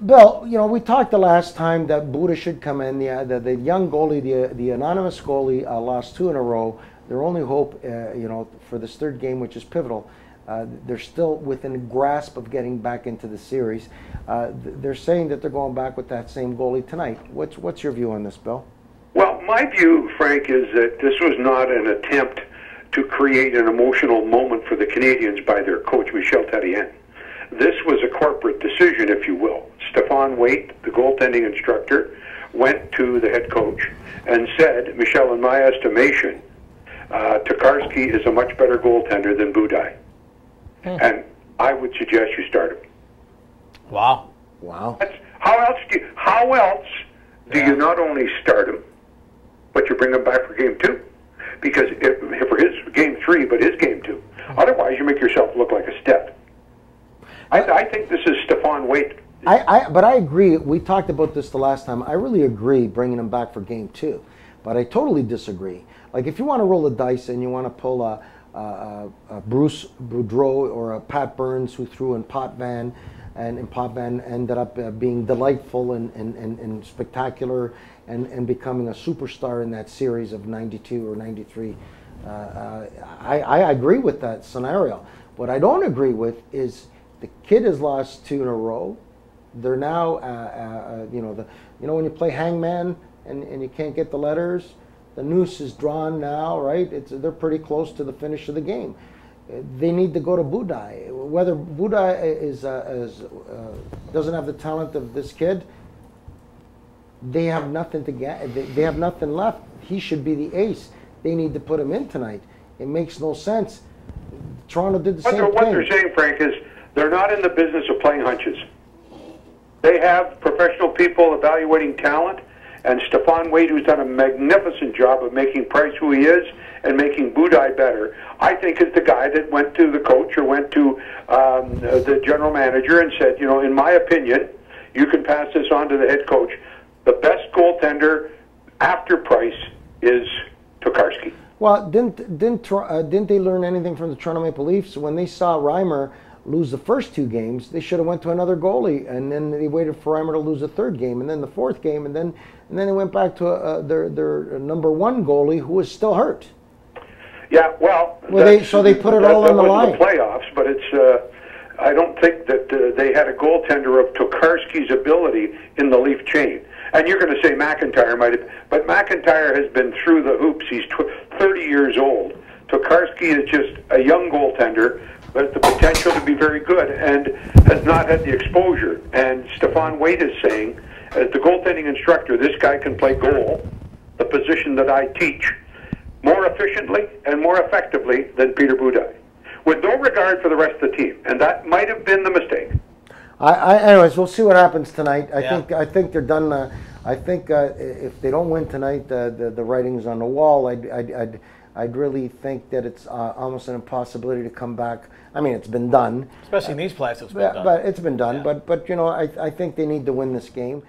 Bill, you know, we talked the last time that Budaj should come in. The young goalie, the anonymous goalie, lost 2 in a row. Their only hope, you know, for this third game, which is pivotal, they're still within grasp of getting back into the series. They're saying that they're going back with that same goalie tonight. What's your view on this, Bill? Well, my view, Frank, is that this was not an attempt to create an emotional moment for the Canadiens by their coach, Michel Therrien. This was a corporate decision, if you will. Stéphane Waite, the goaltending instructor, went to the head coach and said, Michel, in my estimation, Tokarski is a much better goaltender than Budaj. And I would suggest you start him. Wow. Wow. How else do you not only start him, but you bring him back for game 2? Because if for his game 3, but his game 2. Otherwise, you make yourself look like a step. I think this is Stéphane Waite. But I agree. We talked about this the last time. I really agree bringing him back for game 2. But I totally disagree. Like, if you want to roll the dice and you want to pull a Bruce Boudreau or a Pat Burns who threw in Potvin, and Potvin ended up being delightful and spectacular and becoming a superstar in that series of 92 or 93. I agree with that scenario. What I don't agree with is the kid has lost 2 in a row. They're now, you know, when you play hangman and you can't get the letters, the noose is drawn now, right? They're pretty close to the finish of the game. They need to go to Budaj. Whether Budaj doesn't have the talent of this kid, they have nothing to get. They have nothing left. He should be the ace. They need to put him in tonight. It makes no sense. Toronto did the same thing. What they're saying, Frank, is they're not in the business of playing hunches. They have professional people evaluating talent, and Stéphane Waite, who's done a magnificent job of making Price who he is and making Budaj better, I think is the guy that went to the coach or went to the general manager and said, you know, in my opinion, you can pass this on to the head coach. The best goaltender after Price is Tokarski. Well, didn't they learn anything from the Toronto Maple Leafs when they saw Reimer lose the first 2 games? They should have went to another goalie, and then they waited for Reimer to lose the 3rd game, and then the 4th game, and then they went back to their number 1 goalie who was still hurt. Yeah, well, so they put it all on the line. The playoffs, but it's. I don't think that they had a goaltender of Tokarski's ability in the Leaf chain. And you're going to say McIntyre might have, but McIntyre has been through the hoops. He's 30 years old. Tokarski is just a young goaltender, but the potential to be very good, and has not had the exposure. And Stéphane Waite is saying, as the goaltending instructor, this guy can play goal, the position that I teach, more efficiently and more effectively than Peter Budaj, with no regard for the rest of the team. And that might have been the mistake. Anyways, we'll see what happens tonight. I think they're done. I think if they don't win tonight, the writing's on the wall. I'd really think that it's almost an impossibility to come back. I mean, it's been done. Especially in these playoffs, it's been done. But it's been done. Yeah. But you know, I think they need to win this game.